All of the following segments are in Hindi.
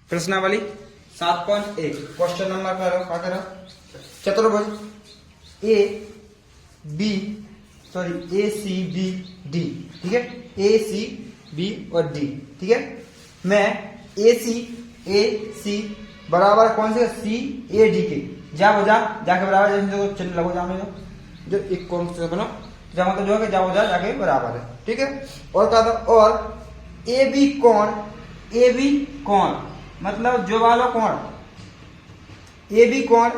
प्रश्नावली 7.1 क्वेश्चन नंबर करो क्या करो चतुर्भुज ए सी बी डी। ठीक है, ए सी बी और डी। ठीक है, मैं ए सी बराबर कौन से सी ए डी के जाके बराबर जैसे चिन्ह लगो जाने जो एक कौन से बनो जहाँ मतलब जो है जाओ जाके बराबर है। ठीक है, और क्या था, और ए बी कौन मतलब जो वाला कौन ए बी कौन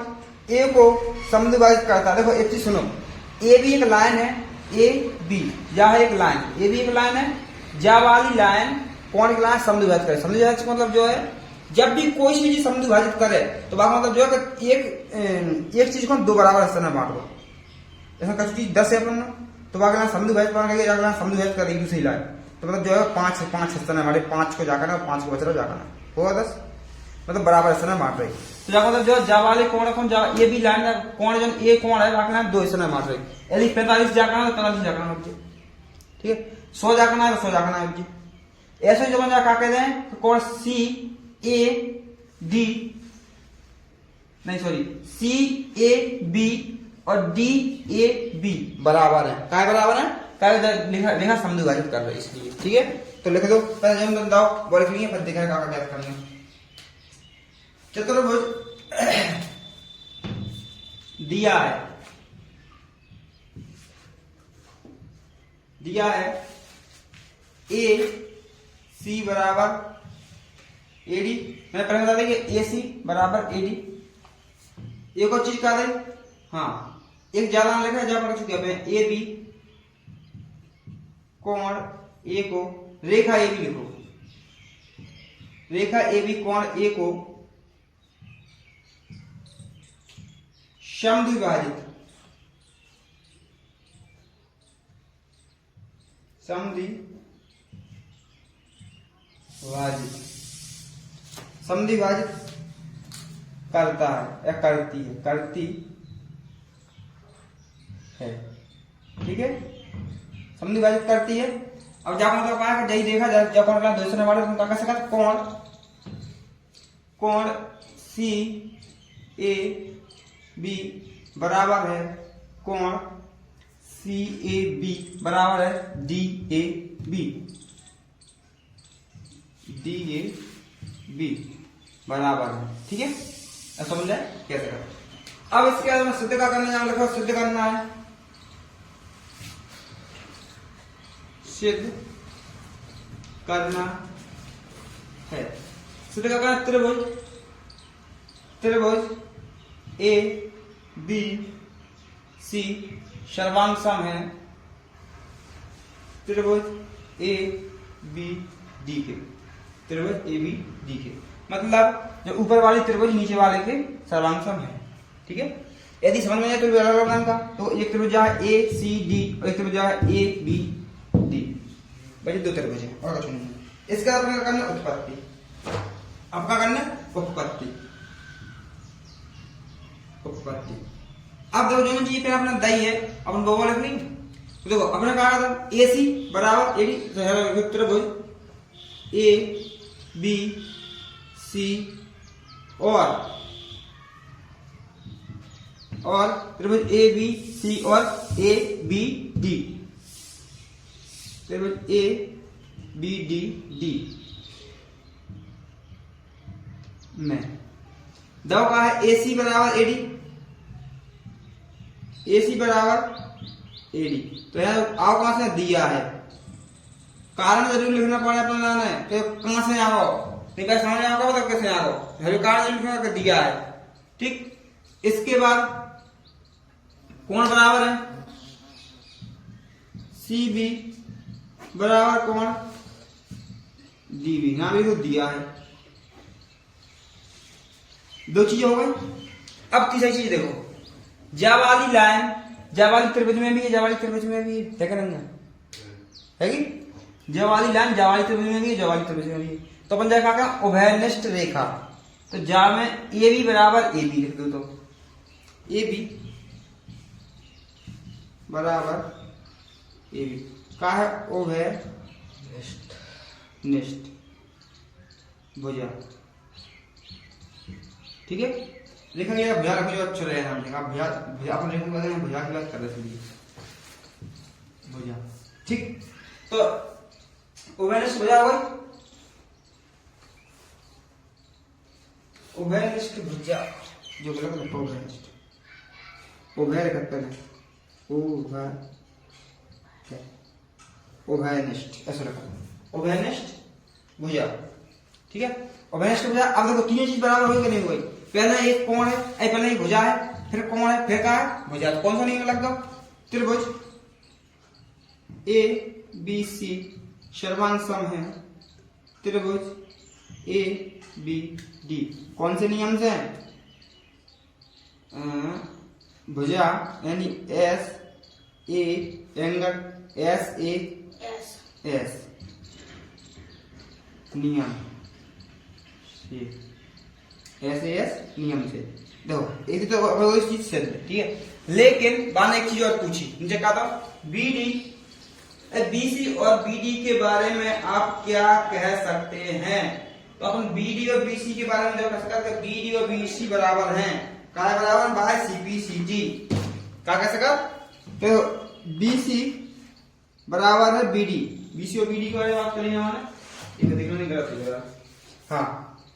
ए को समद्विभाजित करता है। देखो एक चीज सुनो, ए बी एक लाइन है, ए बी यह एक लाइन, ए बी एक लाइन है, जा वाली लाइन कौन की लाइन समद्विभाजित करे। समद्विभाजित मतलब जो है जब भी कोई भी चीज समद्विभाजित करे तो बात मतलब जो है कि एक चीज को दो बराबर हिस्से में बांट दो। जैसे कभी चीज 10 है अपन तो बाकी समद्विभाजित समद्विभाजित कर दूसरी लाइन तो मतलब जो है 5 हिस्से में हमारे 5 को जाकर 5 को बच रहा जाकर होगा 10 मतलब बराबर हिस्से में बांट रही। तो जा मतलब जो जा वाले कौन ये भी लाइन कौन जो ए कौन है बाकी दो हिस्से में बांट रही। यदि 45 जाकर तो 45 जाकर। ठीक है, 100 जाकर है तो 100 जाकर है। ऐसे जो क्या कहते हैं कौन सी ए डी नहीं सॉरी सी ए बी और डी ए बी बराबर है। क्या बराबर है? क्या लिखा समद्विभाजित कर रहे इसलिए। ठीक है, तो लिख दो पहले जब बताओ बोल लिखेंगे फिर देखा क्या ज्ञात करेंगे। चतुर्भुज दिया है ए सी बराबर ए डी। मैंने पहले बता दें कि ए सी बराबर ए डी। एक और चीज क्या है, हाँ एक ज्यादा लिखा है जहां पर ए बी कोण ए को रेखा ए बी लिखो, रेखा ए बी कोण ए को समद्विभाजित करता है या करती है। ठीक है, समद्विभाजित करती है। अब जब मतलब कहा कि यही देखा जाए जब दूसरे वाले उनका कैसे कहते कोण सी ए बी बराबर है कोण सी ए बी बराबर है डी ए बी बराबर है। ठीक है, समझ जाए कैसे करना। अब इसके बाद सिद्ध का करना है, लिखो सिद्ध करना है, सिद्ध करना है। सिद्ध का करना त्रिभुज ए बी सी सर्वांग सम है त्रिभुज ए बी डी के। त्रिभुज ए बी डी के मतलब जो ऊपर वाली त्रिभुज नीचे वाले के सर्वांग सम है। ठीक है, यदि समझ में आए तो अलग अलग नाम का तो एक त्रिभुज है ए सी डी और एक त्रिभुज है ए बी डी। भाई दो त्रिभुज है और कुछ नहीं। इसका अपना करना उत्पत्ति, आपका करना उत्पत्ति। अब देखो जो चीज पे अपना दही है अपन वो लिख नहीं। तो देखो अपने कहा था ए सी बराबर ए डी त्रिभुज ए बी सी और त्रिभुज ए बी सी और ए बी डी। त्रिभुज ए बी डी डी में दो कहा है ए सी बराबर ए डी, ए सी बराबर ए डी। तो यहाँ आओ कहां से दिया है, कारण जरूर लिखना पड़े अपना है तो कहां से आओ नहीं क्या समझ आओगे तो कैसे आओ कारण लिखना कर दिया है। ठीक, इसके बाद कौन बराबर है सी बी बराबर कौन डी बी। यहां भी तो दिया है, दो चीजें हो गई। अब तीसरी चीज देखो, जा वाली लाइन जा वाली त्रिभुज में भी है, जा वाली त्रिभुज में भी है है कि जा वाली लाइन जा वाली त्रिभुज में भी है, जा वाली त्रिभुज में भी है। तो अपन देखा क्या उभयनिष्ठ रेखा, तो जा में ए बी बराबर ए बी लिख दो। तो ए बी बराबर ए बी का है उभयनिष्ठ भुजा ठीक है, लिखेंगे या भुजा रखो जो अच्छा रहेगा। हम लिखा भुजा, भुजा अपन लिखेंगे भुजा की बात कर रहे थे भुजा। ठीक, तो उभयनिष्ठ भुजा हो गई, उभयनिष्ठ भुजा जो गलत है उभयनिष्ठ, उभय करते हैं उभयनिष्ठ ऐसे रखो उभयनिष्ठ भुजा। ठीक है, उभयनिष्ठ भुजा। अब देखो तीनों चीज बराबर हुई कि नहीं हुई? पहले एक कोण है, पहले एक भुजा है, फिर कोण है, फिर क्या है? भुजा। तो कौन सा नियम लग दो? त्रिभुज ए बी सी सर्वांग सम है त्रिभुज ए बी डी। कौन से नियम से? भुजा यानी S A angle S A S नियम से, एस ए एस नियम से। देखो एक तो इस चीज से, ठीक है। लेकिन बाद एक चीज और पूछी मुझे, कहा था बी डी बीसी और बीडी के बारे में आप क्या कह सकते हैं? तो अपन बीडी और बीसी के बारे में जो कह सकते हैं, बीडी और बीसी बराबर हैं, क्या बराबर? बाय सीपीसीडी। क्या कह सकता? तो बीसी बराबर है बीडी, बीसी और बीडी के बारे में बात करेंगे हमारे, ये देखना नहीं गलत हो जाएगा। हाँ,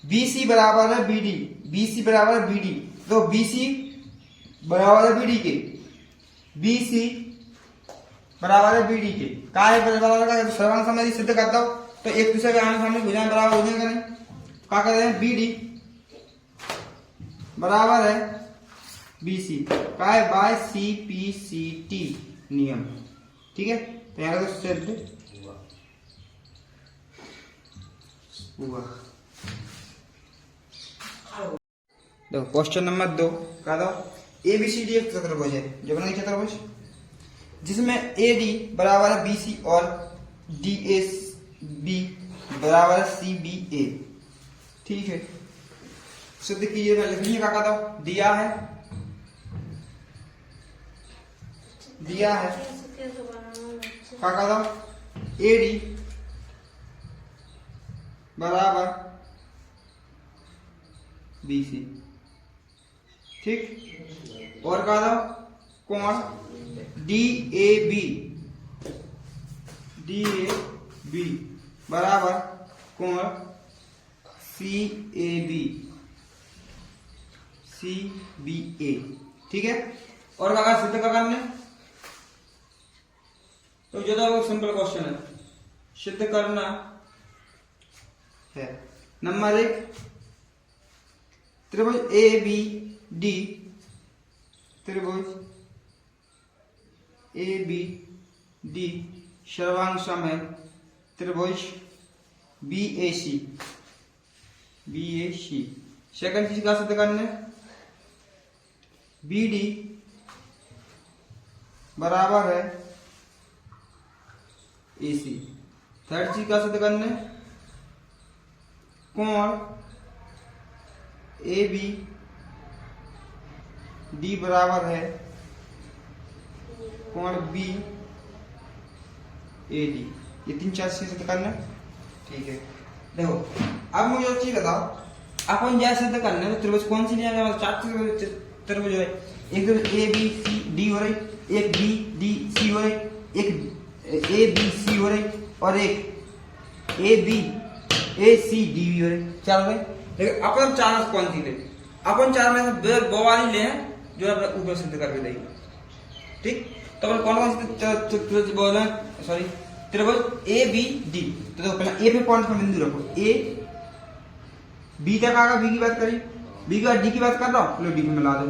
बीसी बराबर है बीडी, बीसी बराबर है बीडी। तो बीसी बराबर है बीडी के, बीसी बराबर है बीडी के। का है बराबर का? सर्वांग सम यदि सिद्ध करता हो तो एक दूसरे के आमने सामने भुजाएं बराबर हो जाएंगे। नहीं क्या कर रहे हैं? बीडी बराबर है बीसी का है बाय सीपीसीटी नियम। ठीक है, तो यहां तो सिद्ध हुआ। देखो क्वेश्चन नंबर 2 कह दो एबीसीडी एक चतुर्भुज है, जो बना चतुर्भुज जिसमें AD बराबर है BC और DAB बराबर है CBA। ठीक है, सिद्ध कीजिए। मैं लिखिए क्या कहता हूं, दिया है क्या कहता हूं, AD बराबर BC। ठीक, और कहा था कोण DAB बराबर कोण CBA। ठीक है, और क्या सिद्ध का करने? तो जो था वो सिंपल क्वेश्चन है, सिद्ध करना है। नंबर 1 त्रिभुज ABD, त्रिभुज ABD सर्वांग सम है त्रिभुज BAC। सेकंड चीज का सिद्ध करने, BD बराबर है AC। थर्ड चीज का सिद्ध करने, कोण ABD बराबर है कोण BAD। ये 3-4 चीज सिद्ध करना। ठीक है, देखो अब मुझे एक चीज बताओ, अपन जैसे सिद्ध करने तो त्रिभुज कौन सी लिया? 4 त्रिभुज है, एक त्रिभुज ABCD हो रही, एक BDC हो रही, एक ABC हो रही और एक ABACD हो रही। क्या हो रही? लेकिन अपन 4 में कौन सी ले? अपन 4 में से वो वाली ले जो अपन ऊपर सिद्ध करके देंगे। ठीक, तो अपन कौन त्रिभुज बोल रहे हैं? सॉरी, त्रिभुज ABD। तो पहले ए पे पॉइंट पर बिंदु रखो, A B तक आगा, B की बात करी, B के बाद D की बात कर रहा हूं, लो D को मिला दो।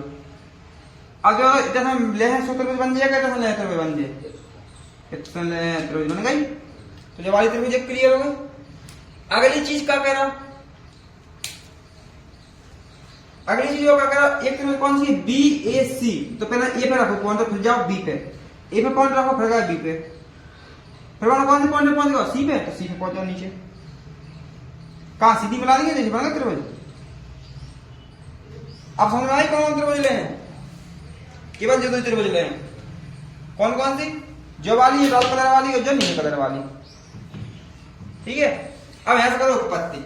अब जो जैसे हम ले हैं त्रिभुज बन जाएगा, कैसे ले त्रिभुज बन जाए, कितने त्रिभुज बन गई। तो जब वाली त्रिभुज क्लियर हो गई। अगली चीज क्या कह रहा, अगली चीज क्या कह रहा, एक त्रिभुज कौन सी? BAC। तो पहले ए पे रखो पॉइंट, फिर जाओ B पे, ए पे पॉइंट रखो, फिर जाओ B पे, फिर कौन से पॉइंट पे पहुंच गया? C पे। तो C पे पहुंच जाओ नीचे, कहां सीधी मिला देंगे, जैसे बना त्रिभुज। अब समझ में आई कौन त्रिभुज ले हैं? केवल जो 2 त्रिभुज ले हैं, कौन कौन सी? जो वाली लाल कलर वाली और जो नीले कलर वाली। ठीक है, अब यहां से करो उत्पत्ति।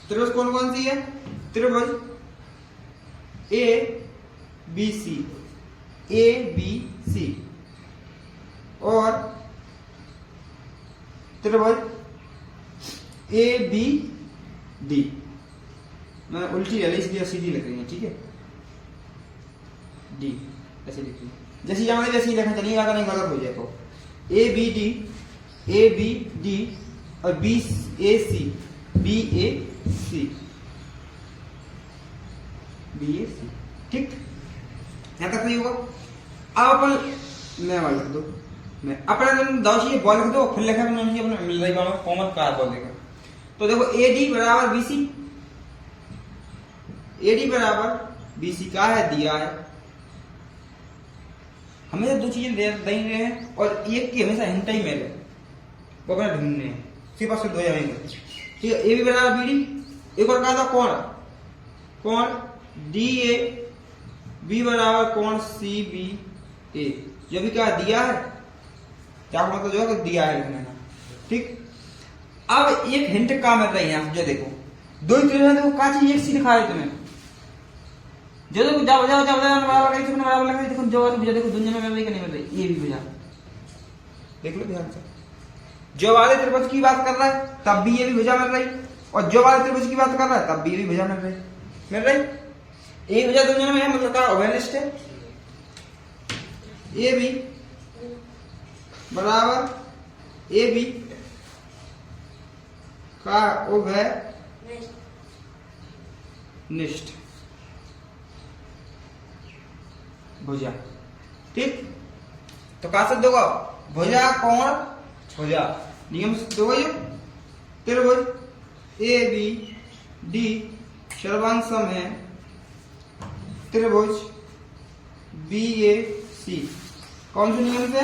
त्रिभुज कौन कौन सी है? त्रिभुज A B C, A B C, और त्रिभुज ए बी डी। मैंने उल्टी ले ली इसलिए सीधी लिख रही है, ठीक है, डी ऐसे लिख रही है, जैसे यहाँ जैसे ही लिखना, चलिए अगर नहीं गलत हो जाए तो A B D, A B D और B A C, B A C, B A C, ठीक, यहां तक नहीं होगा। अब अपन मैं वाला लिख दो, मैं अपने दो चीजें बॉल लिख दो, फिर लिखा नहीं अपने मिल रही बात कॉमन कार बॉल देगा। तो देखो ए डी बराबर बी सी, ए डी बराबर बी सी का है दिया है, हमें दो चीजें दे रहे हैं और एक की हमेशा हिंट ही मिले, वो अपने ढूंढने हैं, सिर्फ बस दो जाएंगे, ठीक है। ए बी बराबर बी डी, एक और कहा था कोण, कोण डी ए बी बराबर कोण सी बी ए, जो भी क्या दिया है, क्या मतलब जो है दिया है लिखने का, ठीक। अब एक हिंट का मिल रही है, जो देखो दो ही त्रिभुज देखो का चीज एक सी दिखा रहे तुम्हें, जो देखो जाओ जाओ जाओ बराबर है, इसमें बराबर लगा देखो, जो वाली भुजा देखो दुनिया में मिल रही कि नहीं मिल रही, ये भी भुजा देख लो ध्यान से, जो वाले त्रिभुज की बात कर रहा है तब भी ये भी भुजा मिल रही, और जो वाले त्रिभुज की बात कर रहा है तब भी ये भी भुजा मिल रही, एक भुजा दुनिया में है, मतलब का ओवेलिस्ट है, ए बी बराबर ए बी का ओवेलिस्ट भुजा, ठीक। तो कहा सकते हो भुजा कोण भुजा, नियम देखो ये त्रिभुज ए बी डी सर्वांगसम है त्रिभुज बी ए सी, कौन से नियम से?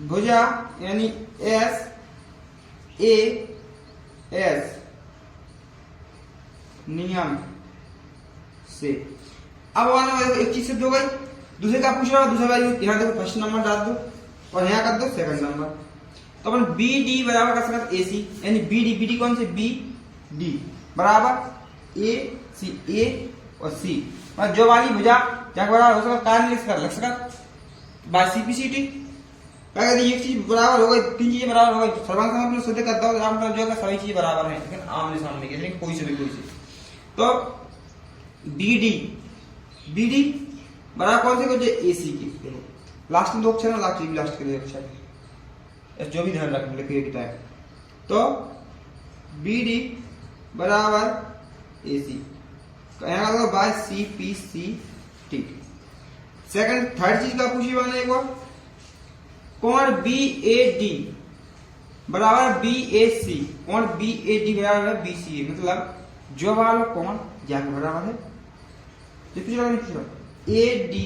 भुजा यानी एस ए एस नियम से। अब एक चीज सिद्ध हो गई, दूसरे का पूछ रहा, दूसरा भाई यहाँ देखो फर्स्ट नंबर डाल दो और यहाँ कर दो सेकंड नंबर, तो अपन बी डी बराबर कर सकते ए सी, यानी बी डी कौन से? बी डी बराबर ए सी, ए और सी, और जो वाली भुजा जहाँ बराबर हो सकता कार्य लग सकता by C P C T, अगर एक चीज बराबर हो गई, तीन चीजें बराबर हो गई, सर्वांग समाप्त में सिद्ध करता हूँ जो सभी चीजें बराबर है, लेकिन आमने सामने की, लेकिन कोई से भी कोई से, तो बी डी बराबर कौन से? ए सी की, देखो लास्ट में दो अक्षर है, लास्ट के दो अक्षर, जो भी ध्यान रखना लिखिए टाइम, तो बी डी बराबर ए सी, यहाँ by C P C T. Second third चीज का पूछी बना एक बार, कोण बी ए डी बराबर बी ए सी, कोण बी ए डी बराबर है बी सी ए, मतलब जो वाला कोण जाके बराबर है, A D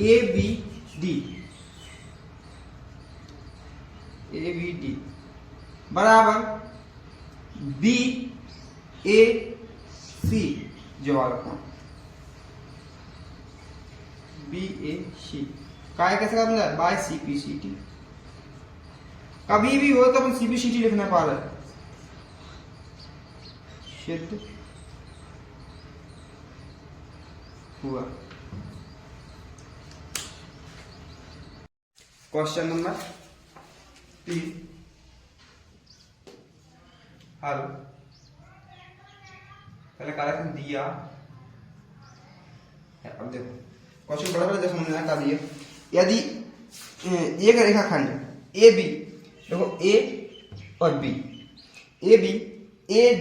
A B D, A B D बराबर बी ए सी, जो वाला कोण बी ए सी काय कैसे करना है? By C P C T, कभी भी हो तो अपन सी पी सी टी लिखना पा रहे हैं, सिद्ध हुआ। क्वेश्चन नंबर 3 हल, पहले कार्यक्रम दिया है, अब देखो क्वेश्चन बड़ा बड़ा समझ में कर दिया, यदि एक रेखाखंड ए बी, देखो ए और B, A B A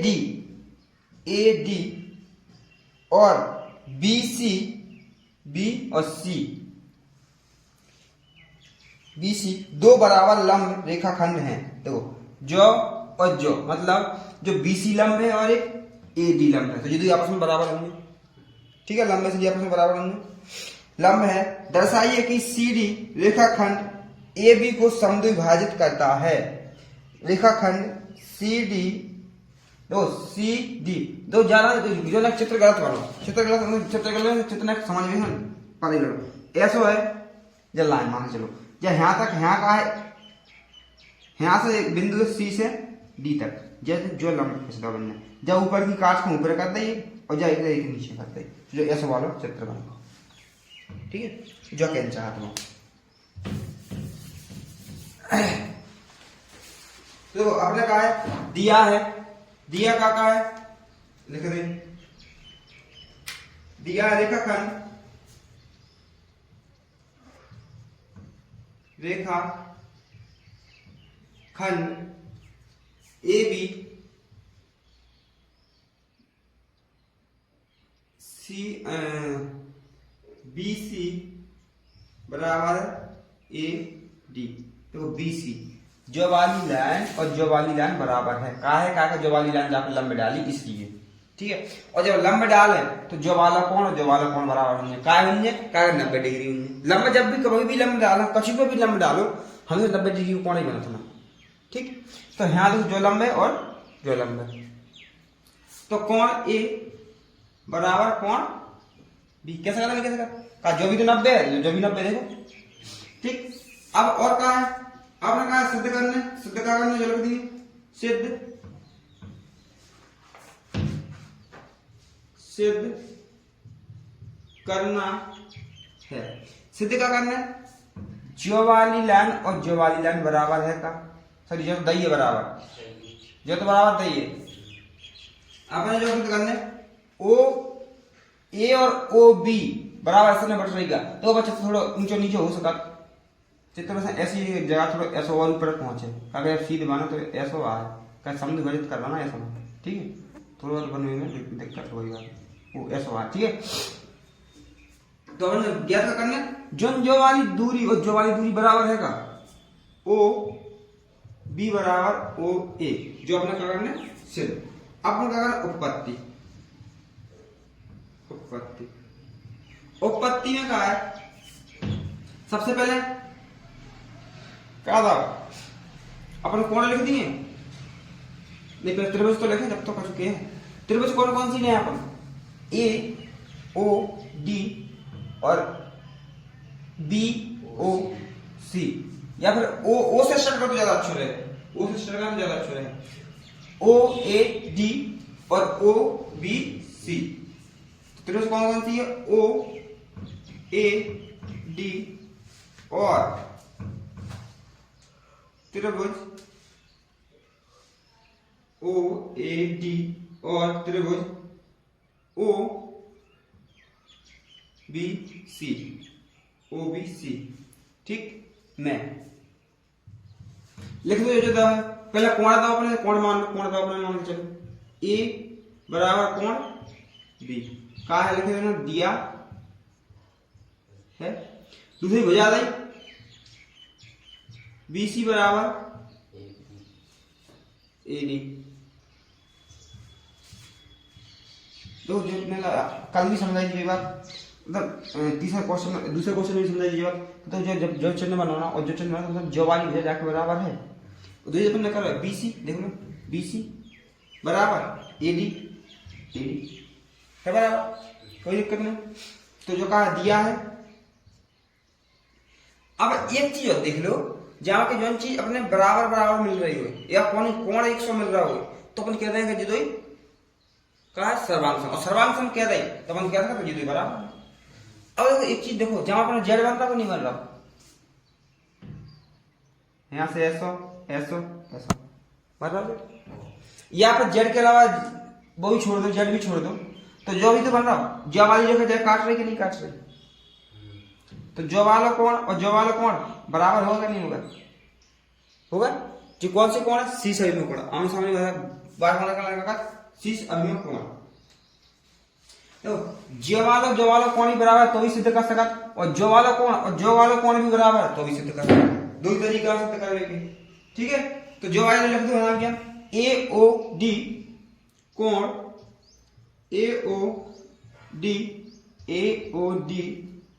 D और बी सी, बी और सी, बी सी दो बराबर लंब रेखाखंड हैं, देखो जो और जो, मतलब जो बी सी लंब है और एक ए डी लंब है, तो यदि आपस में बराबर होंगे, ठीक है, लंब से आपस में बराबर होंगे, लंब है, दर्शाइए कि सी डी रेखाखंड ए बी को समद्विभाजित करता है, रेखाखंड सी डी, दो सी डी, दो ज्यादा जो ना चित्र गलत वाला, चित्र गलत समझ में पढ़ लो, ऐसा है जब लाइन मान चलो, जब यहाँ तक यहाँ का है, यहाँ से बिंदु सी से डी तक, जैसे जो लंब खिसका बनना है, जब ऊपर की काट को ऊपर कर दे और जा एक नीचे कर दे, जो ऐसा वाला चित्र बनेगा। ठीक है, जो कहना चाहता हूँ। तो आपने कहा है दिया है, दिया का है लिख दे, दिया रेखाखंड, रेखा खंड A B C B C बराबर ए डी। तो बी सी जो वाली लाइन और जो वाली लाइन बराबर है, का जो वाली लाइन जहाँ पे लंब डाली इसलिए। ठीक है, और जब लंब डाले तो जो वाला कोण और जो वाला कोण बराबर होंगे, का होंगे का 90 डिग्री होंगे। लंब जब भी कभी भी लंब डालो, कहीं पे भी लंब डालो, हमें 90 डिग्री कोण ही बनता ना। ठीक, तो यहाँ देखो जो लंब है और जो लंब है, तो कोण ए बराबर कोण बी। कैसे करेंगे, कैसे का जो भी तो 90 है, जो भी 90 देखो। ठीक, अब और कहा है, आपने कहा सिद्ध करने, सिद्ध क्या करने जो लिख दिए, सिद्ध सिद्ध करना है। सिद्ध क्या करना है, जो वाली लाइन और जो वाली लाइन बराबर है का, सॉरी जो दई है बराबर, जो तो बराबर दई है, आपने जो सिद्ध करना है ओ ए और ओ बी बराबर ऐसे बट रहेगा, तो बच्चा थोड़ा ऊंचा नीचे हो सका चित्र से ऐसी जगह थोड़ा ऐसा और ऊपर पहुंचे, अगर सीधे बना तो ऐसा आ है, समझ विभाजित करना ना ऐसा। ठीक है, थोड़ा बनने में दिक्कत होगी, वो ऐसा आ। ठीक है, तो हमने ज्ञात क्या करना है, जो वाली दूरी और जो वाली दूरी बराबर है का, ओ बी बराबर ओ ए, जो अपने क्या करना है सिद्ध। अपने क्या करना उपपत्ति, उपपत्ति उपपत्ति में क्या है, सबसे पहले क्या था, अपन कोण लिख दिए नहीं, पहले त्रिभुज तो लिखे जब तो कर चुके हैं। त्रिभुज कौन कौन सी ले अपन, ए ओ डी और बी ओ सी, या फिर ओ से स्टार्ट कर तो ज्यादा अच्छा रहे, ओ से स्टार्ट करना ज्यादा अच्छा रहे, ओ ए डी और ओ बी सी। त्रिभुज कौन कौन सी है, ओ ए डी और त्रिभुज ओ ए डी और त्रिभुज O B C, O B C. ठीक, मैं लिख दो जो था, पहले कोण था अपने, कोण मान के चलो, ए बराबर कोण बी का है, लिख देना दिया है। दूसरी भुजा दी बी सी बराबर ए डी। तो कल भी समझाई ये बात, मतलब तीसरा क्वेश्चन, दूसरे क्वेश्चन में समझाई ये बात। तो जो चिन्ह बनाना और जो चिन्ह बनाना, मतलब जो वाली भुजा जाके बराबर है, तो अपन ने करा बी सी, देखो ना बी सी बराबर ए डी, ए डी है बराबर, कोई दिक्कत नहीं। तो जो कहा दिया है, अब एक चीज और देख लो, जहां के जो चीज अपने बराबर बराबर मिल रही हो या कोण 100 मिल रहा हो, तो अपन कह देंगे जिदोई का सर्वांग सम, और सर्वांग सम कह दे तो अपन क्या था जिदोई बराबर। अब देखो एक चीज देखो, जहां अपना जेड बन रहा नहीं बन रहा, यहां से ऐसो ऐसो ऐसो बराबर, या फिर जेड के अलावा वो भी छोड़ दो, जेड भी छोड़ दो, तो जो भी तो बन रहा, जो वाली जगह जेड काट रही कि नहीं काट रही, तो जो वाला कोण और जो वाला कोण बराबर होगा नहीं होगा, होगा। जो कौन से कोण है, शीर्ष अभिमुख कोण, आमने सामने बार का शीर्ष अभिमुख कोण। तो जो वाला कोण भी बराबर है तो भी सिद्ध कर सका, और जो वाला कोण और जो वाला कोण भी बराबर है तो भी सिद्ध कर सका, दो ही तरीका सिद्ध करने के। ठीक है, तो जो वाले लिख दो नाम क्या, ए ओ डी कोण, ए ओ डी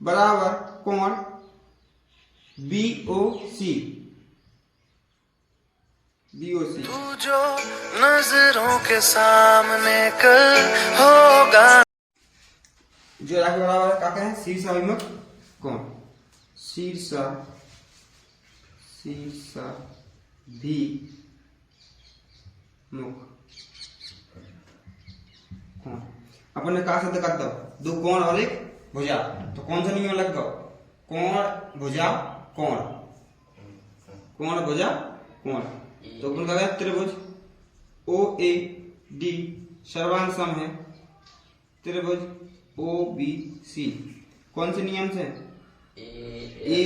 बराबर कोण बी ओ सी, तू जो नजरों के सामने कल होगा, जो राशि बराबर क्या कहें, शीर्ष अभिमुख कोण, शीर्ष भी मुख कोण। अपन ने कहा शब्द कर दो, दो कोण और एक भुजा, तो कौन सा नियम लग गया? कोण भुजा कोण, कोण भुजा कोण। तो अपन का त्रिभुज ओ ए डी सर्वांग सम है त्रिभुज ओ बी सी, कौन से नियम से? ए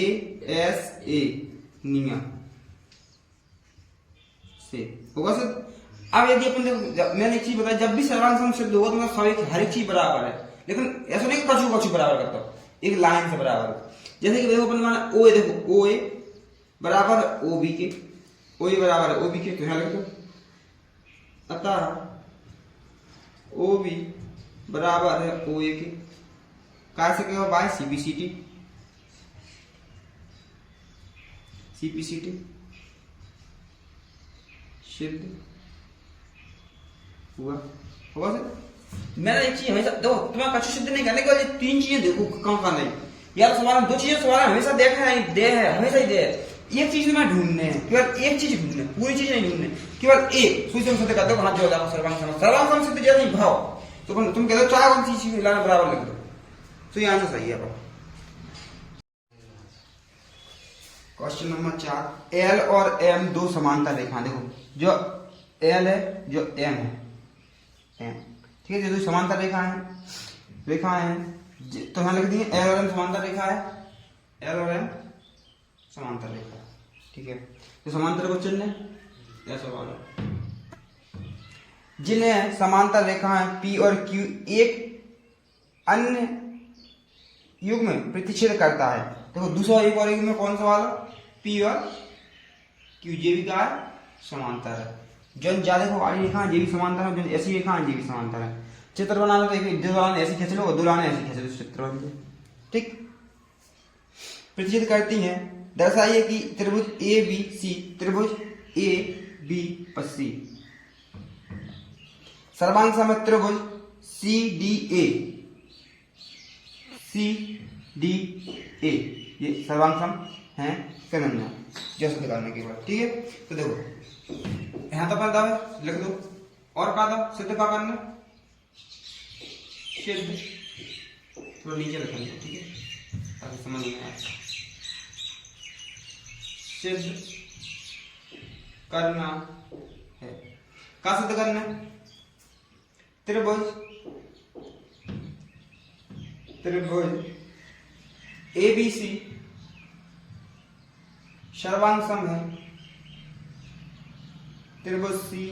एस ए नियम से होगा सर। अब यदि अपन देखो, मैंने एक चीज बताई, जब भी सर्वांग सम सिद्ध होगा तो मतलब सब हर एक चीज बराबर है, लेकिन ऐसा नहीं कि कछु कछु बराबर करता हूं, एक लाइन से बराबर। जैसे कि देखो अपन माना ओ ए, देखो ओ ए बराबर है ओ बी के, ओ ए बराबर है ओ बी के, तो यहां लिख दो अतः ओ बी बराबर है ओ ए के, कैसे कहो? बाय सीपीसीटी, सीपीसीटी सिद्ध हुआ होगा सर। मैंने एक चीज हमेशा देखो, तुम्हें कछु सिद्ध नहीं करने के लिए तीन चीजें देखो कौन कौन नहीं यार, सवाल में दो चीजें सवाल हमेशा देखना है, दे है हमेशा ही दे है। एक चीज में ढूंढने हैं, केवल एक चीज ढूंढने, पूरी चीज नहीं ढूंढने, केवल एक सूत्र सिद्ध कर दो, हाथ जोड़ दो सर्वांग सम, सर्वांग सम सिद्ध जैसे भाव, तो तुम कह दो चार कौन सी चीज मिलाना बराबर लिख दो, तो ये आंसर सही है। क्वेश्चन नंबर 4, एल और एम दो समांतर रेखा, देखो जो एल है जो एम है, एम ठीक है, जो दो समांतर रेखा है, तो यहां लिख दिए एल और एम समांतर रेखा है, एल और एम समांतर रेखा, ठीक है। तो समांतर को चिन्ह ऐसा वाला, जिन्हें समांतर रेखा है पी और क्यू एक अन्य युग में प्रतिच्छेद करता है। देखो दूसरा एक और युग में कौन सा वाला? पी और क्यू, ये भी क्या है? समांतर है। जो ज्यादा देखो वाली रेखा ये भी समांतर है, जो ऐसी रेखा ये भी समांतर है। चित्र बनाना तो एक दो लाइन ऐसी खींच लो, दो लाइन ऐसी खींच लो, चित्र बन जाए, ठीक। प्रतिच्छेद करती हैं, दर्शाइए कि त्रिभुज ए बी सी, त्रिभुज ए बी और सी सर्वांग सम त्रिभुज C D A, C D A, ये सर्वांग सम है कनन्या जैसे निकालने के बाद, ठीक है। तो देखो यहां तो पता है लिख दो, और का था सिद्ध का करना, सिद्ध थोड़ा नीचे लिखेंगे, ठीक है, ताकि समझ में आए। सिद्ध करना है, का सिद्ध करना है? त्रिभुज ए बी सी सर्वांग सम है त्रिभुज सी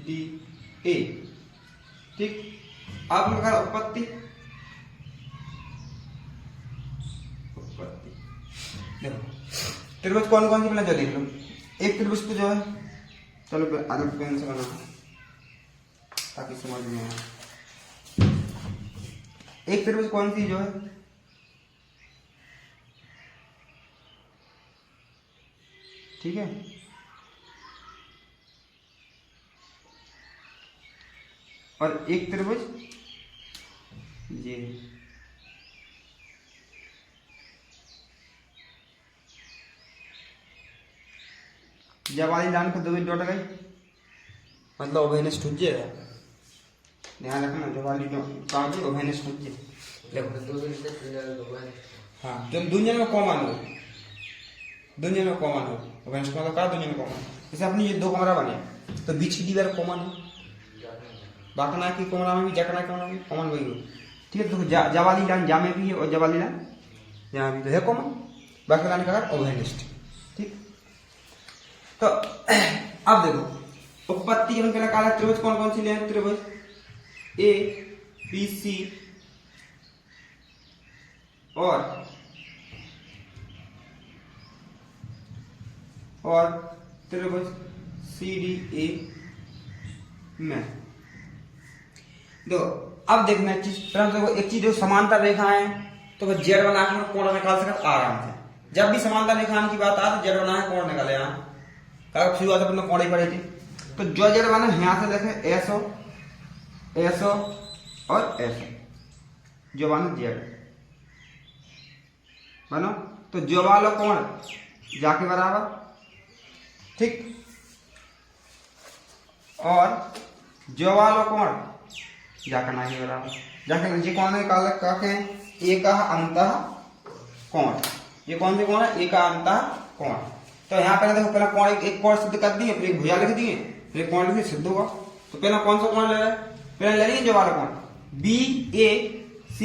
डी ए, ठीक। आप लगा उत्पत्ति, देखो त्रिभुज कौन कौन सी बना, जो देख लो। एक त्रिभुज तो जो है, चलो आगे पेन से बना ताकि समझ में आए। एक त्रिभुज कौन सी जो है, ठीक है, और एक त्रिभुज ये, जब वाली लाइन पर दो बिंदु डॉट गई मतलब ओवेनिस्ट हो जाएगा, ध्यान रखना। जब वाली कहाँ गई ओवेनिस्ट हो जाए, हाँ जो दुनिया में कॉमन हो, दुनिया में कॉमन हो, ओवेनिस्ट मतलब क्या दुनिया में कॉमन। जैसे अपनी ये दो कमरा बने तो बीच की दीवार कॉमन है, बाकना की कमरा में भी जकना कमरा में कॉमन वही हो, ठीक है। तो जवाली लाइन जा में भी है और जवाली लाइन यहाँ भी तो है कॉमन, बाकी लाइन का ओवेनिस्ट, ठीक। तो अब देखो उत्पत्ति हम पहले कहा त्रिभुज कौन कौन सी ले, त्रिभुज ए बी सी और त्रिभुज सी डी ए में। देखो अब देखना एक चीज, देखो एक चीज जो समांतर रेखा है तो वह जेड बना के कोण निकाल सकते आराम से। जब भी समांतर रेखा की बात आती जेड बना के कोण निकाले, यहाँ शुरुआत अपने कोण ही पड़े थे, तो जो जेड बना यहाँ से देखे एसओ एसओ और एसओ, जो बना जेड बनो, तो जो वाला कोण जाके बराबर, ठीक। और जो वाला कोण जाकर ना के बराबर जाकर नीचे कौन है काल काके एक अंतः कोण। ये कौन से कोण है? एक अंतः कोण। तो यहाँ पहले देखो पहला कोण एक कोण सिद्ध कर दिए, फिर एक भुजा लिख दिए, फिर एक कोण लिख दिए, सिद्ध हुआ। तो पहला कौन सा कोण ले रहा है? पहले ले लेंगे जो वाला कोण BAC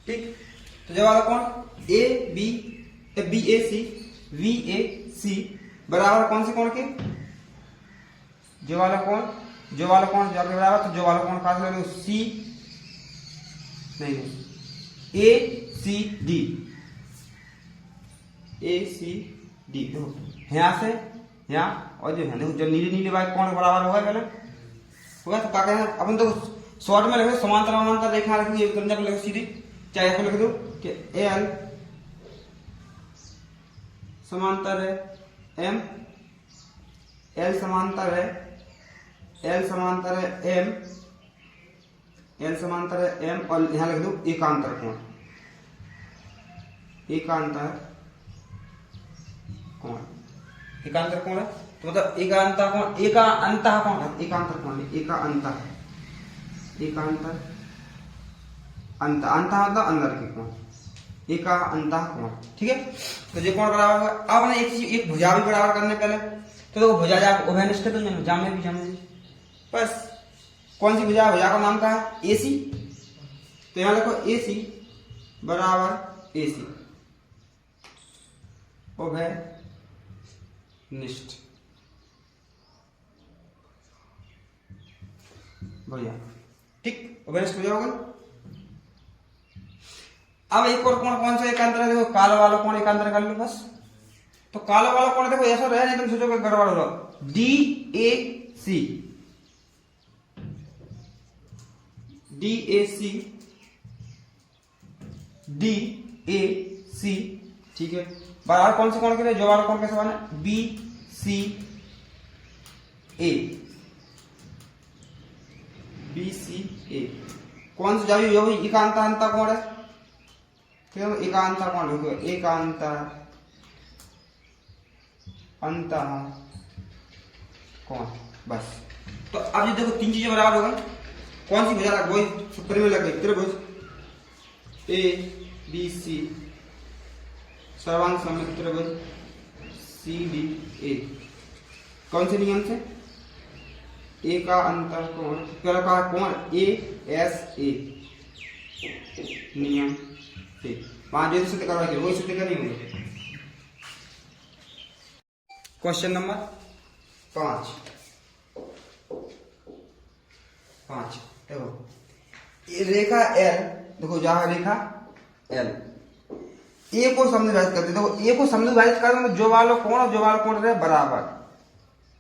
ठीक। तो जो वाला कोण BAC VAC बराबर कौन से कोण के? जो वाला कोण जाके बराबर, तो जो वाला कोण पास ले लो C नहीं ACD देखो यहाँ से यहाँ और जो है देखो जो नीले नीले वाले कोण बराबर होगा पहले होगा। तो क्या कहना अपन तो शॉर्ट में लिखो समांतर समांतर रेखा लिख दी, एक लिखो सीधी, चाहे ऐसे लिख दो कि L समांतर है M, L समांतर है L समांतर है M, L समांतर है M, और यहां लिख दो एकांतर कोण, एकांतर कोण, एकांतर कोण है। तो मतलब एकांतर कोण, एकांतर कोण, एकांतर कोण, एकांतर, एकांतर अंत, अंत मतलब अंदर के कोण, एकांतर कोण, ठीक है। तो ये कोण बराबर होगा। अब ना एक भुजा भी बराबर करने पहले, तो देखो भुजा जा उभयनिष्ठ तो नहीं जामे भी जामे बस कौन सी भुजा? भुजा का नाम क्या है? AC। तो यहां लिखो AC बराबर AC उभयनिष्ठ भुजा, ठीक, उभयनिष्ठ भुजा होगा। अब एक और कोण कौन सा एकांतर है? देखो काला वाला कोण एकांतर कर लो बस। तो काला वाला कोण देखो ऐसा रहे, नहीं तुम सोचो कि गड़बड़ होगा। DAC ठीक है। बराबर कौन से कोण के लिए? जो वाला कोण कैसे बना? BCA कौन सा जावी जो एकांतर अंतर कोण है? ठीक है, एकांतर कोण लिखो, एकांतर अंतः कोण बस। तो अब ये देखो तीन चीजें बराबर हो गई। कौन सी भुजा लग वही सूत्र में लग गई, त्रिभुज ABC सर्वांग सममित त्रिभुज CDA कौन से नियम से? ए का अंतर कोण, पहला का कोण ASA नियम से, वहां जो सिद्ध करवाएंगे वही सिद्ध करनी होगी। क्वेश्चन नंबर 5 देखो ये रेखा L, देखो जहां रेखा L ए को समविभाजित करते, देखो ए को समविभाजित करते जो वाला कोण और जो वाला कोण रहे बराबर,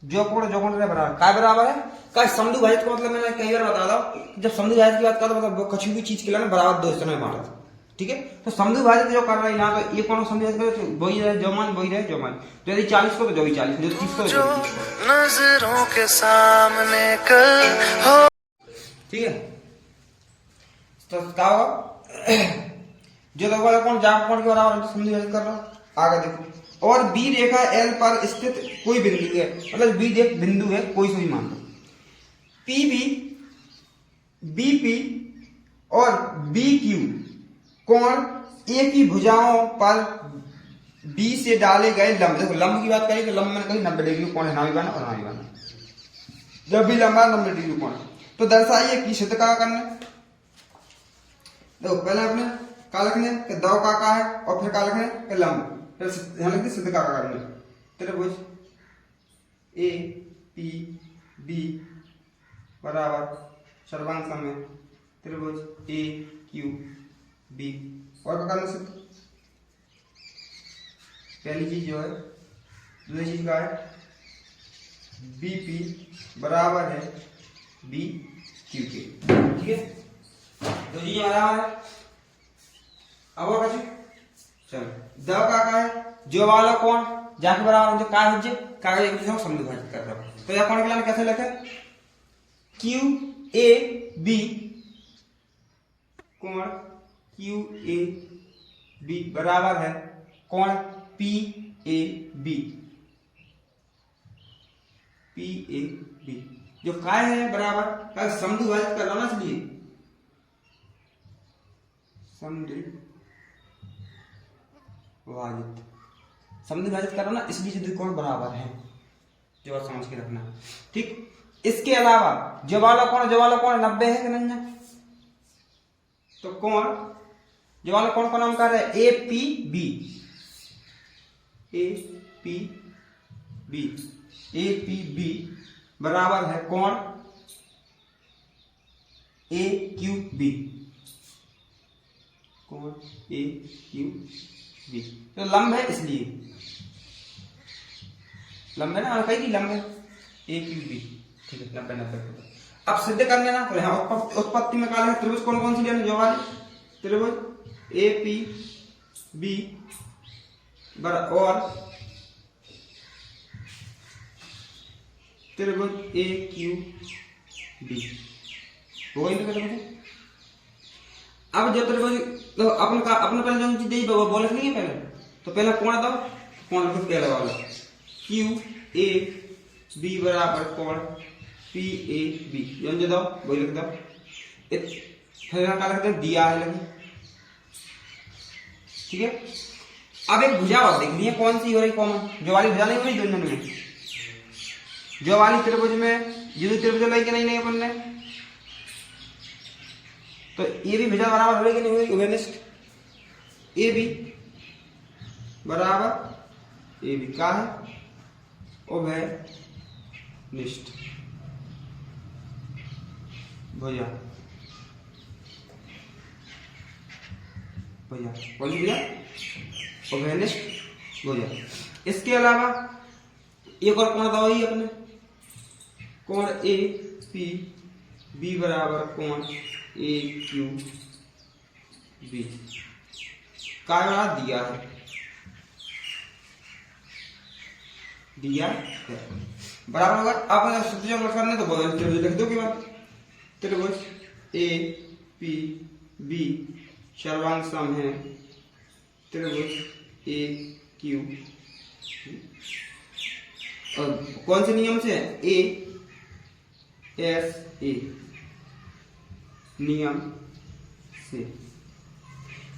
जो कोण रहे बराबर, क्या बराबर है? का समविभाजित का मतलब मैंने कई बार बता दो, जब समविभाजित की बात करता मतलब कुछ भी चीज के लिए ना बराबर दो हिस्सों में बांटा, ठीक है। तो समविभाजित जो कर रहा है ना, तो ये कोण समविभाजित करे तो वही रहे जो मान, वही रहे जो मान, तो यदि 40 को तो जो भी 40, जो 30 को जो 30 नजरों के सामने कल हो, ठीक है। तो क्या होगा? जो दो वाला कोण जहां कोण के बराबर समविभाजित कर रहा हूं, आगे देखो। और B रेखा L पर स्थित कोई बिंदु है, मतलब B एक बिंदु है, कोई सा भी मान लो, PB BP और BQ कोण A की भुजाओं पर B से डाले गए लंब, देखो लंब की बात करें तो लंब मैंने कही 90 डिग्री कोण है, ना भी बना और ना भी बना, जब भी लंबा 90 डिग्री कोण है। तो दर्शाइए कि सिद्ध का करना। देखो पहले अपने का लिखने कि दो का है, और फिर का लिखने कि लंब, फिर यहां लिखते सिद्ध का करना। त्रिभुज APB बराबर सर्वांग सममित त्रिभुज AQB, और क्या करना सिद्ध? पहली चीज जो है, दूसरी चीज का है BP बराबर है BQ के, ठीक है। दो चीजें बराबर है। अब और कुछ चलो द का है जो वाला कोण जाके बराबर जो का है जे का एक दूसरे को समविभाजित कर रहा है। तो यह कोण के लिए कैसे लिखे? QAB कोण QAB बी बराबर है कोण P A B. P A B जो काय है बराबर का समद्विभाजित कर रहा ना, इसलिए समद्विभाजित कर रहा ना, इसलिए जो त्रिकोण बराबर है, जो बात समझ के रखना। ठीक, इसके अलावा जो वाला कोण 90 है कि नहीं है, तो कोण जो वाला कोण का नाम क्या है A P B. A P B, A P B बराबर है कोण ए क्यू बी। कोण ए क्यू बी तो लंब है, इसलिए लंब है ना, कहीं लंब है ए क्यू बी। ठीक है, 90 अब सिद्ध कर लेना। तो यहाँ उत्पत्ति में काले त्रिभुज कौन सी लेना, जो वाली त्रिभुज ए पी बी और त्रिभुज ए क्यू बी हो गई। अब जो त्रिभुज तो अपने पहले जो चीज वो बोल लेंगे पहले, तो पहले कोण दो, कोण लिखो पहले वाला क्यू ए बी बराबर कोण पी ए बी, जो दो वही लिख दो। फिर यहाँ क्या लिखते हैं, दिया है लगी। ठीक है, अब एक भुजा और देख लिया कौन सी हो रही कॉमन, जो वाली भुजा नहीं हो रही दोनों में, जो वाली त्रिभुज में जो त्रिभुज लाई कि नहीं अपन ने, तो ये भी भुजा बराबर हो रही कि नहीं हुई, उभयनिष्ठ ए बी बराबर ए बी का है उभयनिष्ठ भुजा। भुजा कौन सी भुजा, उभयनिष्ठ भुजा। इसके अलावा एक और कोण दो ही अपने, कोण ए पी बी बराबर कोण ए क्यू बी का दिया है, बराबर होगा। आप सूत्र करने तो त्रिभुज लिख दो की बात, त्रिभुज ए पी बी सर्वांग सम है त्रिभुज ए क्यू, और कौन से नियम से, ए एस ए नियम से।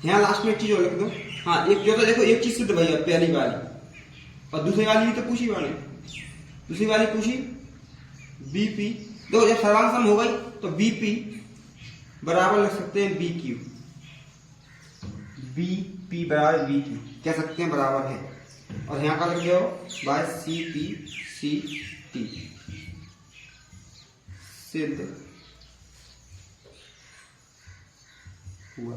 यहाँ लास्ट में एक चीज और लिख दो। हाँ, एक जो तो देखो एक चीज सिद्ध भैया, पहली वाली और दूसरी वाली भी तो पूछी वाली, दूसरी वाली पूछी बीपी। देखो जब सर्वांग सम हो गई तो बीपी बराबर लिख सकते हैं बी क्यू, बीपी बराबर बी क्यू कह सकते हैं, बराबर है। और यहाँ का लिख दो by C P C T, सिद्ध हुआ।